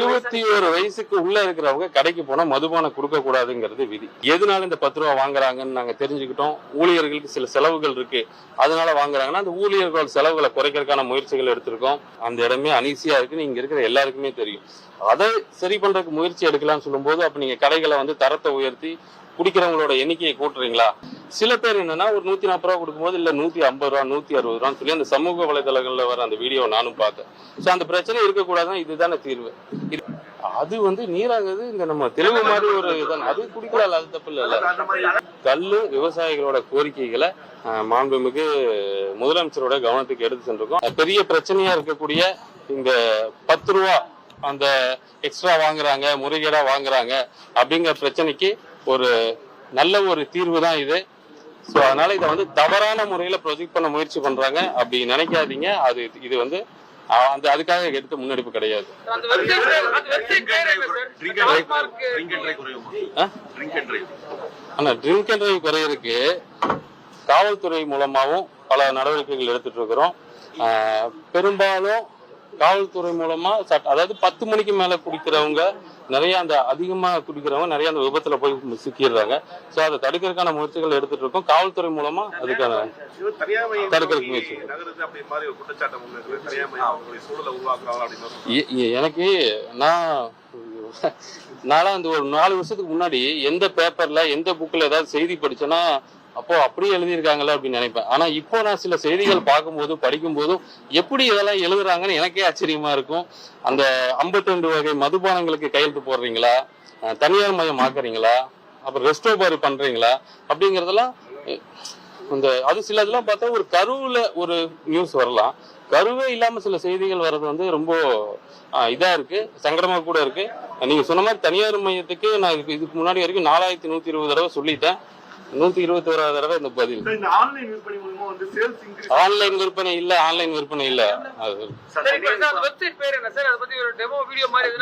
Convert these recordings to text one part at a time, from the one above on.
21 வயசுக்கு உள்ள இருக்கிறவங்க கடைக்கு போனா மதுபானம் கொடுக்க கூடாதுங்கிறது விதி. எதனால இந்த 10 ரூபா வாங்குறாங்கன்னு நாங்க தெரிஞ்சுக்கிட்டோம். ஊழியர்களுக்கு சில செலவுகள் இருக்கு, அதனால வாங்குறாங்கன்னா அந்த ஊழியர்கள் செலவுகளை குறைக்கிறதுக்கான முயற்சிகள் எடுத்திருக்கோம். அந்த இடமே அனீசியா இருக்குன்னு இங்க இருக்கிற எல்லாருக்குமே தெரியும். அதை சரி பண்றதுக்கு முயற்சி எடுக்கலாம்னு சொல்லும் போது அப்ப நீங்க கடைகளை தரத்தை உயர்த்தி குடிக்கிறவங்களோட எண்ணிக்கையை கூட்டுறீங்களா? சில பேர் என்னன்னா ஒரு 140 ரூபா கொடுக்கும்போது இல்ல 150 ரூபா 160 ரூபான்னு சொல்லி அந்த சமூக வலைதளங்கள்ல வர அந்த வீடியோ நானும் பார்த்தேன். சோ அந்த பிரச்சனை இருக்கக்கூடாதுன்னா இதுதானே தீர்வு. அது நீராகுது இந்த நம்ம தெலுங்கு மாதிரி ஒரு இதுதான். அது குடிக்கலாம், அது தப்பு இல்ல. கல்லு விவசாயிகளோட கோரிக்கைகளை மாண்புமிகு முதலமைச்சரோட கவனத்துக்கு எடுத்து சென்றிருக்கோம். பெரிய பிரச்சனையா இருக்கக்கூடிய இந்த 10 ரூபா அந்த எக்ஸ்ட்ரா வாங்குறாங்க, முறைகேடா வாங்குறாங்க அப்படிங்கிற பிரச்சனைக்கு ஒரு நல்ல ஒரு தீர்வு தான் இது. ஸோ அதனால இதை தவறான முறையில ப்ரொஜெக்ட் பண்ண முயற்சி பண்றாங்க, அப்படி நினைக்காதீங்க. இது அந்த அதுக்காக எடுத்த முன்னெடுப்பு கிடையாது. ஆனா ட்ரிங்க் அண்ட் டிரைவ் குறையிருக்கு காவல்துறை மூலமாவும் பல நடவடிக்கைகள் எடுத்துட்டு இருக்கிறோம். பெரும்பாலும் காவல்துறை மூலமா அதாவது 10 மணிக்கு மேல குடிக்கிறவங்க நிறைய அந்த அதிகமா குடிக்கிறவங்க நிறைய அந்த விபத்துல போய் சிக்கிடுறாங்க. சோ அதை தடுக்கிறதுக்கான முயற்சிகள் எடுத்துட்டு இருக்கோம். காவல்துறை மூலமா அதுக்கான தடுக்கிறதுக்கு முயற்சி. எனக்கு நான் அந்த ஒரு 4 வருஷத்துக்கு முன்னாடி எந்த பேப்பர்ல எந்த புக்ல ஏதாவது செய்தி படிச்சேன்னா அப்போ அப்படியே எழுதியிருக்காங்களா அப்படின்னு நினைப்பேன். ஆனா இப்போ நான் சில செய்திகள் பார்க்கும்போதும் படிக்கும் போதும் எப்படி இதெல்லாம் எழுதுறாங்கன்னு எனக்கே ஆச்சரியமா இருக்கும். அந்த 52 வகை மதுபானங்களுக்கு கையெழுத்து போடுறீங்களா, தனியார் மயம் ஆக்குறீங்களா, அப்புறம் ரெஸ்டோபாரி பண்றீங்களா அப்படிங்கறதெல்லாம் அது சில இதெல்லாம் பார்த்தா ஒரு கருவுல ஒரு நியூஸ் வரலாம், கருவே இல்லாம சில செய்திகள் வர்றது ரொம்ப இதா இருக்கு, சங்கடமா கூட இருக்கு. நீங்க சொன்ன மாதிரி தனியார் மையத்துக்கு நான் இதுக்கு முன்னாடி வரைக்கும் 4120 தடவை சொல்லிட்டேன். 121வது தடவை இந்த பதில். ஆன்லைன் விற்பனை இல்ல, ஆன்லைன் விற்பனை இல்ல.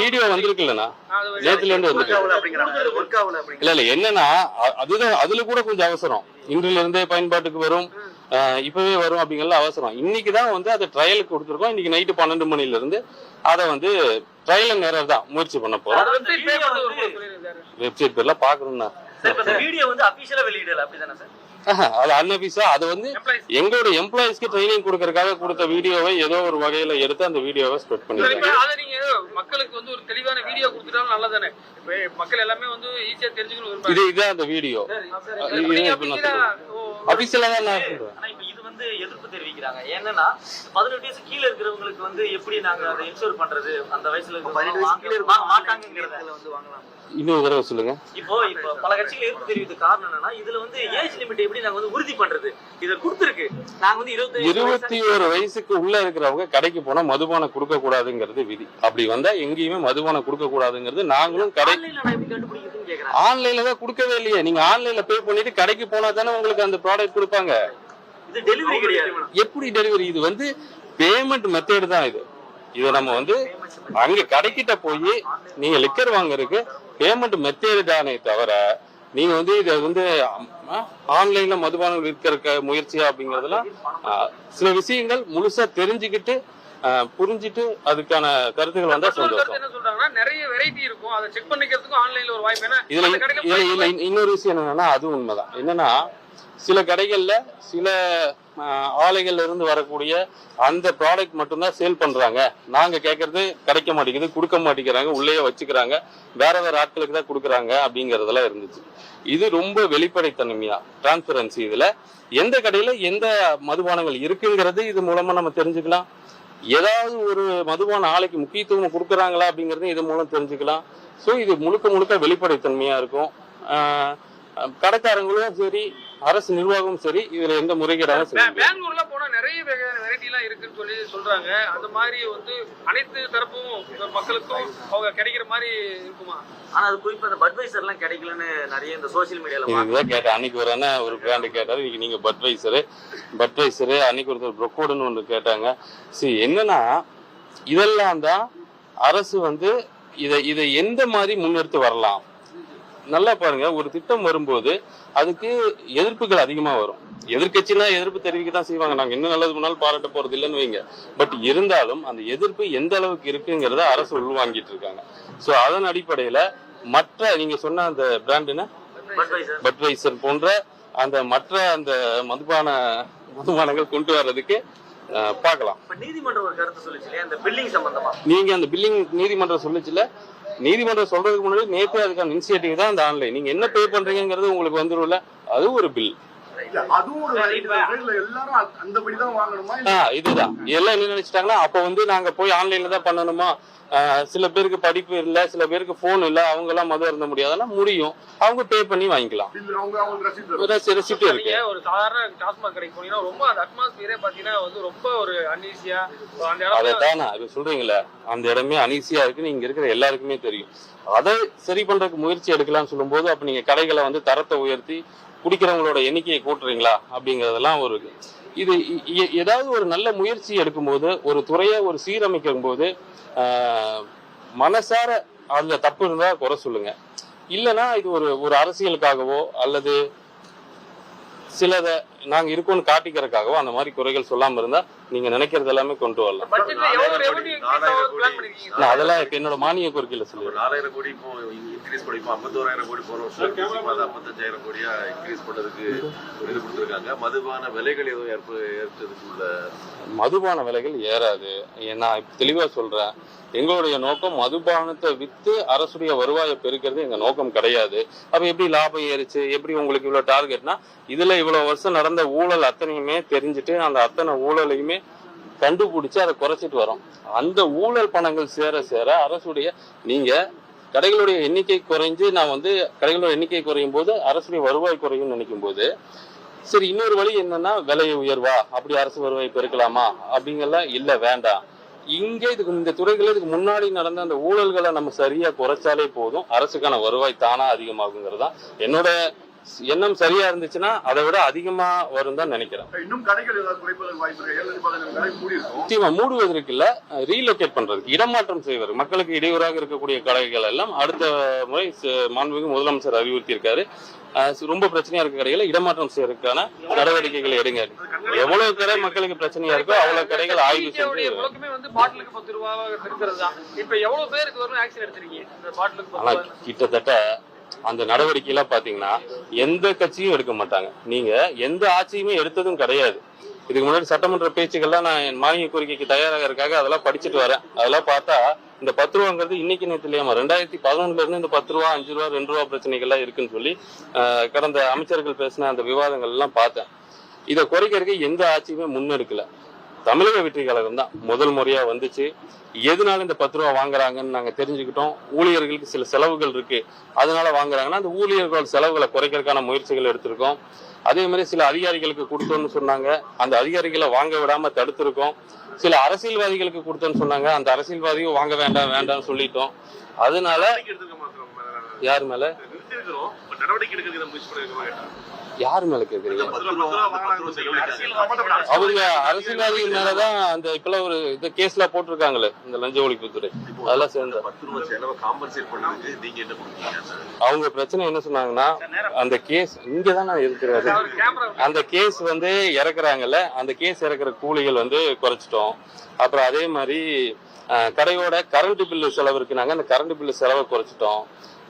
வீடியோ வந்திருக்குல்லண்ணா, நேத்துல இருந்து வந்துட்டு இல்ல என்னன்னா அதுதான் அதுல கூட கொஞ்சம் அவசரம். இன்றில இருந்தே பயன்பாட்டுக்கு வரும், இப்பவே வரும் அப்படிங்கறது அவசரம். இன்னைக்குதான் அதை ட்ரையலுக்கு கொடுத்துருக்கோம். இன்னைக்கு நைட்டு 12 மணில இருந்து அதை ட்ரையல் நேரம் தான் முயற்சி பண்ண போறோம். வெப்சைட் பேர்ல பாக்கணும்னா எங்களோட எம்ப்ளாயிஸ்க்கு ட்ரைனிங் கொடுக்கறதுக்காக கொடுத்த வீடியோவை ஏதோ ஒரு வகையில எடுத்து அந்த வீடியோவை ஸ்ப்ரெட் பண்ணிருக்காங்க. மக்களுக்கு ஒரு தெளிவான வீடியோ கொடுத்துட்டாலும் நல்லதானே, மக்கள் எல்லாமே ஈஸியா தெரிஞ்சுக்கணும். இதுதான் அந்த வீடியோ அபிஷியலா தான் நான் சொல்றேன். எதிர்ப்பு தெரிவிக்கிறாங்க. ஏன்னா 18 வயசு கீழே இருக்கிறவங்களுக்கு எப்படி நாங்க அதை இன்சூர் பண்றது, அந்த வயசுல வாங்கலாம். இன்னொரு தடவை சொல்லுங்க. இப்போ பல கட்சிகள் எதிர்ப்பு தெரிவித்த காரணம் என்னன்னா இதுல ஏஜ் லிமிட் எப்படி நாங்க உறுதி பண்றது, இத கொடுத்திருக்கு. நாங்க 21 வயசுக்கு உள்ள இருக்கிறவங்க கடைக்கு போனா மதுபானம் கொடுக்க கூடாதுங்கிறது விதி. அப்படி வந்தா எங்கேயுமே மதுபானம் கொடுக்க கூடாதுங்கிறது நாங்களும் கடை ஆன்லைன்ல தான் கொடுக்கவே இல்லையே. நீங்க ஆன்லைன்ல பே பண்ணிட்டு கடைக்கு போனா தானே உங்களுக்கு அந்த ப்ராடக்ட் கொடுப்பாங்க. இது டெலிவரி கிடையாது. எப்படி டெலிவரி? இது பேமெண்ட் மெத்தட் தான். இதை நம்ம அங்க கடைக்கிட்ட போய் நீங்க லிக்கர் வாங்குறதுக்கு பேமெண்ட் மெத்தட் தானே தவிர நீங்க இதை ஆன்லைன்ல மதுபானம் விற்கிற முயற்சியா அப்படிங்கறதுலாம் சில விஷயங்கள் முழுசா தெரிஞ்சுக்கிட்டு புரிஞ்சிட்டு அதுக்கான கருத்துக்கள் வந்தா சந்தோஷம். இதுல இன்னொரு விஷயம் என்னன்னா அது உண்மைதான். என்னன்னா சில கடைகள்ல சில ஆலைகள்ல இருந்து வரக்கூடிய அந்த ப்ராடக்ட் மட்டும்தான் சேல் பண்றாங்க. நாங்க கேட்கறது கிடைக்க மாட்டேங்குது, கொடுக்க மாட்டேங்கிறாங்க, உள்ளேயே வச்சுக்கிறாங்க, வேற வேற ஆட்களுக்கு தான் கொடுக்குறாங்க அப்படிங்கறதெல்லாம் இருந்துச்சு. இது ரொம்ப வெளிப்படைத்தன்மையா டிரான்ஸ்பரன்சி. இதுல எந்த கடையில எந்த மதுபானங்கள் இருக்குங்கிறது இது மூலமா நம்ம தெரிஞ்சுக்கலாம். ஏதாவது ஒரு மதுபான ஆலைக்கு முக்கியத்துவம் கொடுக்குறாங்களா அப்படிங்கறது இது மூலம் தெரிஞ்சுக்கலாம். ஸோ இது முழுக்க முழுக்க வெளிப்படைத்தன்மையா இருக்கும். கடைக்காரங்களும் சரி, அரசு நிர்வாகமும் சரி, இதுல எந்த முறைகேடாக பெங்களூர்ல போனா நிறைய வெரைட்டி எல்லாம் இருக்குன்னு சொல்லி சொல்றாங்க. அந்த மாதிரி அனைத்து தரப்பும் மக்களுக்கும் அவங்க கிடைக்கிற மாதிரி இருக்குமா? ஆனா அது குறிப்பா அந்த பட்வைசர் எல்லாம் கிடைக்கலன்னு நிறைய இந்த சோசியல் மீடியால இதுதான் கேட்டேன். அன்னைக்கு ஒரு பிராண்டு கேட்டாரு, இன்னைக்கு நீங்க பட்வைசரு அன்னைக்கு ஒருத்தர் ப்ரொக்கோடுன்னு ஒன்று கேட்டாங்க. சரி, என்னன்னா இதெல்லாம் தான் அரசு இதை எந்த மாதிரி முன்னெடுத்து வரலாம். நல்லா பாருங்க, ஒரு திட்டம் வரும்போது அதுக்கு எதிர்ப்புகள் அதிகமா வரும். எதிர்க்கட்சினா எதிர்ப்பு தெரிவிக்க தான் செய்வாங்க. நாங்க என்ன நல்லது பண்ணாலும் பாராட்ட போறது இல்லைன்னு வைங்க. பட் இருந்தாலும் அந்த எதிர்ப்பு எந்த அளவுக்கு இருக்குங்கிறத அரசு உள்வாங்கிட்டு இருக்காங்க. ஸோ அதன் அடிப்படையில மற்ற நீங்க சொன்ன அந்த பிராண்டுனா பட்வைசர் போன்ற அந்த மற்ற அந்த மதுபானங்கள் கொண்டு வர்றதுக்கு பார்க்கலாம். நீதிமன்றம் ஒரு கருத்து சொல்லுச்சு அந்த பில்லிங் சம்பந்தமா. நீங்க அந்த பில்லிங் நீதிமன்றம் சொல்லுச்சுல, நீதிமன்றம் சொல்றதுக்கு முன்னாடி நேற்று அதுக்கான இனிஷியேட்டிவ் தான் அந்த ஆன்லைன். நீங்க என்ன பே பண்றீங்கிறது உங்களுக்கு வந்துரும்ல, அது ஒரு பில். இதுதான் எல்லாம் என்ன நினைச்சிட்டாங்கன்னா, அப்ப வந்து நாங்க போய் ஆன்லைன்ல தான் பண்ணணுமா, சில பேருக்கு படிப்பு இல்ல, சில பேருக்கு போன் இல்ல, அவங்க எல்லாம் மது அருந்த முடியாதுன்னா முடியும், அவங்க பே பண்ணி வாங்கிக்கலாம். ரெசிப்ட் இருக்கு. ஒரு சாதாரண டாஸ்மாக் கடைக்கு போனீங்கன்னா ரொம்ப அந்த அட்மாஸ்பியரே பாத்தீங்கன்னா வந்து ரொம்ப ஒரு அன்ஈசியா அந்த இடம். அதைத்தான் அது சொல்றீங்களே, அந்த இடமே அன்ஈசியா இருக்குன்னு இங்க இருக்கிற எல்லாருக்குமே தெரியும். அதை சரி பண்றதுக்கு முயற்சி எடுக்கலாம்னு சொல்லும் போது, அப்ப நீங்க கடைகளை வந்து தரத்தை உயர்த்தி குடிக்கிறவங்களோட எண்ணிக்கையை கூட்டுறீங்களா அப்படிங்கறதெல்லாம் ஒரு இது. ஏதாவது ஒரு நல்ல முயற்சி எடுக்கும்போது, ஒரு துறையை ஒரு சீரமைக்கும் போது மனசார அதுல தப்பு இருந்தா குறை சொல்லுங்க. இல்லைன்னா இது ஒரு அரசியலுக்காகவோ அல்லது சிலதை நாங்க இருக்கோம்னு காட்டிக்கிறதுக்காகவோ அந்த மாதிரி குறைகள் சொல்லாம இருந்தா நீங்க நினைக்கிறது எல்லாமே கொண்டு வரலாம். அதெல்லாம் என்னோட மானிய கோரிக்கையில சொல்லுவேன். 4000 கோடி இப்போ இன்க்ரீஸ் பண்ணி 51,000 கோடி போற வருஷம் 55,000 கோடியா இன்க்ரீஸ் பண்ணதுக்கு ஒரு இது கொடுத்துருக்காங்க. மதுபான விலைகள் எதுவும் ஏற்றதுக்குள்ள மதுபான விலைகள் ஏறாது. நான் தெளிவா சொல்றேன், எங்களுடைய நோக்கம் மதுபானத்தை வித்து அரசுடைய வருவாயை பெருக்கிறது எங்க நோக்கம் கிடையாது. அப்ப எப்படி லாபம் ஏறிச்சு, எப்படி உங்களுக்கு இவ்வளவு டார்கெட்னா, இதுல இவ்வளவு வருஷம் நடந்த ஊழல் அத்தனையுமே தெரிஞ்சுட்டு அந்த அத்தனை ஊழலையுமே கண்டுபிடிச்சு அதை குறைச்சிட்டு வரோம். அந்த ஊழல் பணங்கள் சேர சேர அரசுடைய நீங்க கடைகளுடைய எண்ணிக்கை குறைஞ்சு, நான் வந்து கடைகளோட எண்ணிக்கை குறையும் போது அரசுடைய வருவாய் குறையும் நினைக்கும் போது, சரி இன்னொரு வழி என்னன்னா விலை உயர்வா, அப்படி அரசு வருவாய் பெருக்கலாமா அப்படிங்கலாம் இல்ல, வேண்டாம். இங்கே இதுக்கு இந்த துறைகள் இதுக்கு முன்னாடி நடந்த அந்த ஊழல்களை நம்ம சரியா குறைச்சாலே போதும், அரசுக்கான வருவாய் தானா அதிகமாகுங்கிறது தான் என்னோட எண்ணம். சரியா இருந்துச்சுன்னா அதை விட அதிகமா வரும் தான் நினைக்கிறேன். இன்னும் கடைகள் ஏதாவது குறைப்பதற்கு வாய்ப்பு இருக்கு? மூடுவதற்கு இல்ல, ரீலோகேட் பண்றதுக்கு, இடமாற்றம் செய்வது. மக்களுக்கு இடையூறாக இருக்கக்கூடிய கடைகள் எல்லாம் அடுத்த முறை மாண்புமிகு முதலமைச்சர் அறிவுறுத்தி இருக்காரு. ரொம்ப பிரச்சனையா இருக்க கடைகளை இடமாற்றம் செய்யறதுக்கான நடவடிக்கைகள் எடுங்க. எவ்வளவு கடை மக்களுக்கு பிரச்சனையா இருக்கோ அவ்வளவு கடைகள் ஆய்வு செஞ்சு. ஆனா கிட்டத்தட்ட அந்த நடவடிக்கை பாத்தீங்கன்னா எந்த கட்சியும் எடுக்க மாட்டாங்க. நீங்க எந்த ஆட்சியுமே எடுத்ததும் கிடையாது. இதுக்கு முன்னாடி சட்டமன்ற பேச்சுக்கள்லாம் நான் என் மானிய கோரிக்கைக்கு தயாராக இருக்காங்க, அதெல்லாம் படிச்சுட்டு வரேன். அதெல்லாம் பார்த்தா இந்த 10 ரூபாங்கிறது இன்னைக்கு நேற்று இல்லையாமா, 2011 இருந்து இந்த 10 ரூபா 5 ரூபா 2 ரூபா பிரச்சனைகள்லாம் இருக்குன்னு சொல்லி கடந்த அமைச்சர்கள் பேசின அந்த விவாதங்கள் எல்லாம் பார்த்தேன். இதை குறைக்கிறதுக்கு எந்த ஆட்சியுமே முன்னெடுக்கல. தமிழக வெற்றி கழகம் தான் முதல் முறையா வந்துச்சு. எதனால இந்த 10 ரூபா வாங்குறாங்கன்னு நாங்க தெரிஞ்சுக்கிட்டோம். ஊழியர்களுக்கு சில செலவுகள் இருக்கு, அதனால வாங்குறாங்கன்னா அந்த ஊழியர்கள் செலவுகளை குறைக்கிறதுக்கான முயற்சிகள் எடுத்திருக்கோம். அதே மாதிரி சில அதிகாரிகளுக்கு கொடுத்தோம்னு சொன்னாங்க, அந்த அதிகாரிகளை வாங்க விடாம தடுத்திருக்கோம். சில அரசியல்வாதிகளுக்கு கொடுத்தோன்னு சொன்னாங்க, அந்த அரசியல்வாதியும் வாங்க வேண்டாம் வேண்டாம்னு சொல்லிட்டோம். அதனால யார் மேல யாரு மேல கேக்குறீங்க? அவங்க அரசியல்வாதிகள் மேலதான் அந்த இப்பெல்லாம் ஒரு இந்த கேஸ்ல போட்டிருக்காங்களே, இந்த லஞ்ச ஒழிப்புத்துறை, அதெல்லாம் சேர்ந்த அவங்க பிரச்சனை என்ன சொன்னாங்கன்னா, அந்த கேஸ் இங்கதான் இருக்கிறாரு, அந்த கேஸ் வந்து இறக்குறாங்கல்ல, அந்த கேஸ் இறக்குற கூலிகள் வந்து குறைச்சிட்டோம். அப்புறம் அதே மாதிரி கடையோட கரண்ட் பில்லு செலவு இருக்குனாங்க, அந்த கரண்ட் பில்லு செலவை குறைச்சிட்டோம்.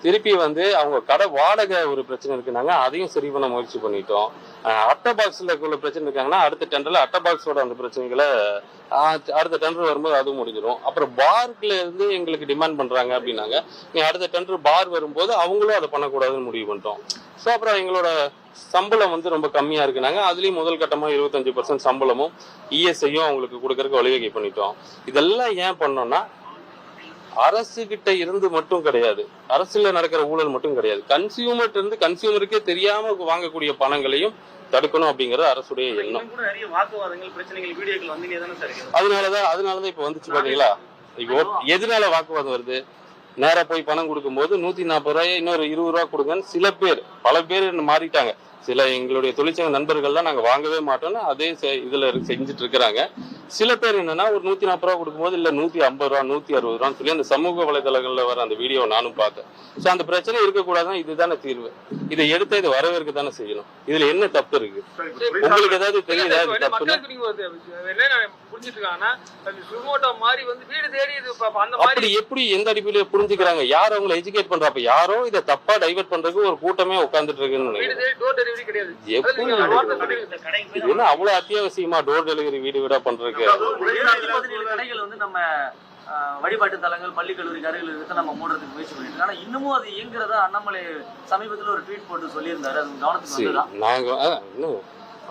திருப்பி வந்து அவங்க கடை வாடகை ஒரு பிரச்சனை இருக்குனாங்க, அதையும் சரி பண்ண முயற்சி பண்ணிட்டோம். அட்டை பாக்ஸ்ல உள்ள பிரச்சனை இருக்காங்கன்னா அடுத்த டெண்டர்ல அட்டை பாக்ஸோட அந்த பிரச்சனைகளை அடுத்த டெண்டர் வரும்போது அதுவும் முடிஞ்சிடும். அப்புறம் பார்க்ல இருந்து எங்களுக்கு டிமாண்ட் பண்றாங்க அப்படின்னாங்க, நீ அடுத்த டெண்டர் பார் வரும்போது அவங்களும் அதை பண்ணக்கூடாதுன்னு முடிவு பண்ணிட்டோம். ஸோ அப்புறம் எங்களோட சம்பளம் வந்து ரொம்ப கம்மியா இருக்குனாங்க, அதுலயும் முதல் கட்டமா 25% சம்பளமும் இஎஸ்ஐயும் அவங்களுக்கு கொடுக்கறதுக்கு வழிவகை பண்ணிட்டோம். இதெல்லாம் ஏன் பண்ணோம்னா, அரசு கிட்ட இருந்து மட்டும் கிடையாது, அரசுல நடக்கிற ஊழல் மட்டும் கிடையாது, கன்சியூமர் இருந்து கன்சியூமருக்கே தெரியாம வாங்கக்கூடிய பணங்களையும் தடுக்கணும் அப்படிங்கறது அரசுடைய எண்ணம். அதனாலதான் இப்ப வந்துச்சு பாத்தீங்களா. எதனால வாக்குவாதம் வருது? நேரா போய் பணம் கொடுக்கும் போது 140 ரூபாய் இன்னொரு 20 ரூபா கொடுங்கன்னு சில பேர், பல பேர் மாறிட்டாங்க. சில எங்களுடைய தொழிற்சங்க நண்பர்கள்லாம் நாங்க வாங்கவே மாட்டோம்னு அதே இதுல செஞ்சுட்டு இருக்கிறாங்க. சில பேர் என்னன்னா ஒரு 140 ரூபா கொடுக்கும்போது இல்ல 150 ரூபா 160 ரூபான்னு சொல்லி அந்த சமூக வலைதளங்கள்ல வர அந்த வீடியோ நானும் பார்த்தேன். ஸோ அந்த பிரச்சனை இருக்கக்கூடாதுன்னா இதுதானே தீர்வு. இதை எடுத்து இதை வரவேற்க தானே செய்யணும். இதுல என்ன தப்பு இருக்கு? உங்களுக்கு ஏதாவது தெரியுதா இது தப்புன்னு? மக்களுக்கு நீங்க என்ன புரிஞ்சுட்டு இருக்காங்கன்னா சுமோட்டோ மாதிரி வந்து வீடு தேடி இது அந்த மாதிரி அப்படி எப்படி எந்த அடிப்படையில புரிஞ்சுக்கிறாங்க? யார் அவங்களை எஜுகேட் பண்றா? அப்ப யாரோ இதை தப்பா டைவர்ட் பண்றதுக்கு ஒரு கூட்டமே உட்கார்ந்துட்டு இருக்குன்னு வீடு நினைக்கிறேன். தேடி டோர் டெலிவரி கிடையாது. எப்படி இது என்ன அவ்வளவு அத்தியாவசியமா டோர் டெலிவரி வீடு வீடா பண்றதுக்கு? 717 கடைகள் வந்து நம்ம வழிபாட்டு தலங்கள் பள்ளி கல்லூரி கடைகள் இருக்கு நம்ம மூடுறதுக்கு முயற்சி பண்ணிட்டு இருக்கோம். ஆனா இன்னமும் அது இயங்குறதா அண்ணாமலை சமீபத்துல ஒரு ட்வீட் போட்டு சொல்லியிருந்தாரு. அது கவனத்துக்கு வந்துதான் நாங்க இன்னும்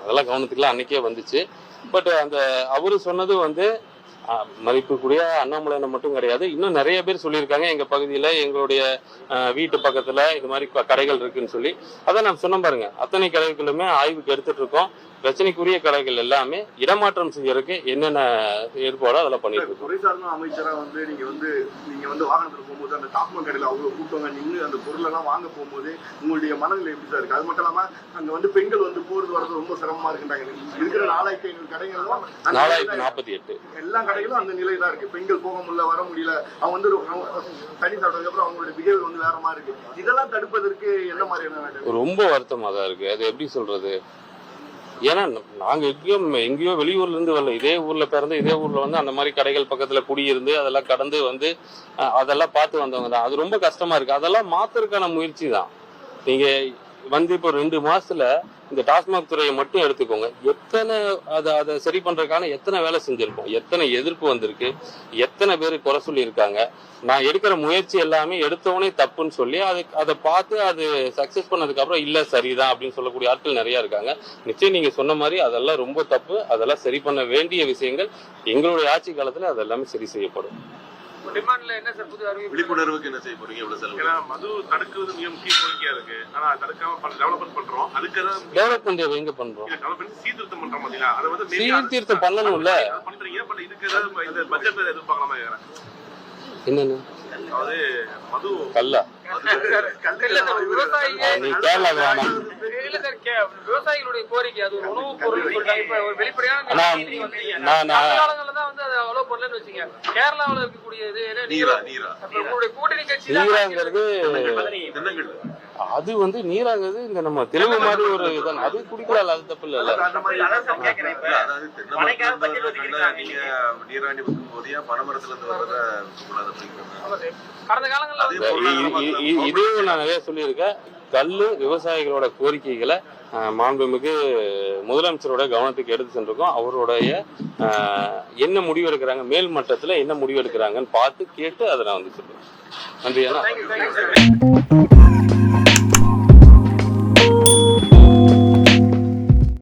அதெல்லாம் கவனத்துக்குலாம் அன்னைக்கே வந்துச்சு. பட் அந்த அவரு சொன்னது வந்து மதிப்புக்குரிய அண்ணாமலையில மட்டும் கிடையாது, இன்னும் நிறைய பேர் சொல்லியிருக்காங்க. எங்க பகுதியில எங்களுடைய வீட்டு பக்கத்துல இது மாதிரி கடைகள் இருக்குன்னு சொல்லி. அதான் நான் சொன்ன பாருங்க, அத்தனை கடைகளுமே ஆய்வுக்கு எடுத்துட்டு இருக்கோம். பிரச்சனைக்குரிய கடைகள் எல்லாமே இடமாற்றம் செய்யறதுக்கு என்னென்ன ஏற்பாடோ அதெல்லாம் பண்ணிட்டு இருக்கோம். துறை சார்ந்த அமைச்சரா வந்து நீங்க வந்து வாகனத்துல போகும்போது அந்த டாப்மன் கடையில அவ்வளவு கூட்டவங்க நின்று அந்த பொருள் எல்லாம் வாங்க போகும்போது உங்களுடைய மனநிலை எப்படி சார் இருக்கு? அது மட்டும் இல்லாம அங்க வந்து பெண்கள் வந்து போறது வரது ரொம்ப சிரமமா இருக்குன்றாங்க. இருக்கிற 4500 கடைகளும் 4048 எல்லா கடைகளும் அந்த நிலை தான் இருக்கு. பெண்கள் போக முடியல, வர முடியல. அவங்க வந்து தண்ணி சாப்பிட்டதுக்கு அப்புறம் அவங்களுடைய பிஹேவியர் வந்து வேற மாதிரி இருக்கு. இதெல்லாம் தடுப்பதற்கு என்ன மாதிரியான ரொம்ப வருத்தமா தான் இருக்கு. அது எப்படி சொல்றது? ஏன்னா நாங்க எங்கேயோ வெளியூர்ல இருந்து வரல, இதே ஊர்ல பிறந்து இதே ஊர்ல வந்து அந்த மாதிரி கடைகள் பக்கத்துல குடியிருந்து அதெல்லாம் கடந்து வந்து அதெல்லாம் பார்த்து வந்தவங்க தான். அது ரொம்ப கஷ்டமா இருக்கு. அதெல்லாம் மாத்துறதுக்கான முயற்சி தான். நீங்க வந்து இப்போ 2 மாசத்துல இந்த டாஸ்மாக் துறையை மட்டும் எடுத்துக்கோங்க. எத்தனை அதை சரி பண்றதுக்கான எத்தனை வேலை செஞ்சிருக்கோம், எத்தனை எதிர்ப்பு வந்திருக்கு, எத்தனை பேர் குறை சொல்லி இருக்காங்க. நான் எடுக்கிற முயற்சி எல்லாமே எடுத்தவனே தப்புன்னு சொல்லி அதை பார்த்து அது சக்சஸ் பண்ணதுக்கு அப்புறம் இல்ல சரிதான் அப்படின்னு சொல்லக்கூடிய ஆட்கள் நிறைய இருக்காங்க. நிச்சயம் நீங்க சொன்ன மாதிரி அதெல்லாம் ரொம்ப தப்பு. அதெல்லாம் சரி பண்ண வேண்டிய விஷயங்கள். எங்களுடைய ஆட்சி காலத்துல அதெல்லாமே சரி செய்யப்படும். டிமாண்ட்ல என்ன சார் புது அறிவிப்பு? விழிப்புணர்வுக்கு என்ன செய்ய போறீங்க? எவ்வளவு செலவு? ஏன்னா மது தடுக்குவது மிக முக்கிய கோரிக்கையா இருக்கு. ஆனா தடுக்காம டெவலப்மெண்ட் பண்றோம். அதுக்குதான் டெவலப்மெண்ட் எங்க பண்றோம்? டெவலப்மெண்ட் சீர்திருத்தம் பண்றோம் பாத்தீங்களா? அதை வந்து சீர்திருத்தம் பண்ணணும்ல பண்றீங்க. பட் இதுக்கு ஏதாவது இந்த பட்ஜெட்ல எதிர்பார்க்கலாமா? என்னன்னு அதாவது மது கல்லா இல்ல சார், விவசாயிகள் நீ கேரளா வேணாம். இல்ல சார், விவசாயிகளுடைய கோரிக்கை அது ஒரு உணவு பொருள் சொல்லிட்டாங்க. இப்ப ஒரு வெளிப்படையான காலங்கள்ல தான் வந்து அதை அலோவ் பண்ணலன்னு வச்சுங்க. கேரளாவில் இருக்கக்கூடிய இது நீரா உங்களுடைய கூட்டணி கட்சி நீராங்கிறது தென்னங்கல் அது வந்து நீராங்கிறது இந்த நம்ம தெலுங்கு மாதிரி ஒரு இதான். அது குடிக்கலாம், அது தப்பு இல்ல. அந்த மாதிரி அதாவது தென்னை நீங்க நீராண்டி வைக்கும் போதே பனைமரத்துல இருந்து வர்றத கூடாது அப்படிங்கிறாங்க. கடந்த காலங்கள்ல இதுவும் நான் நிறைய சொல்லியிருக்கேன். கல்லு விவசாயிகளோட கோரிக்கைகளை மாண்புமிகு முதலமைச்சரோட கவனத்துக்கு எடுத்து சென்றிருக்கோம். அவருடைய என்ன முடிவு எடுக்கிறாங்க, மேல் மட்டத்துல என்ன முடிவு எடுக்கிறாங்கன்னு பார்த்து கேட்டு அதை நான் வந்து சொல்றேன். நன்றி.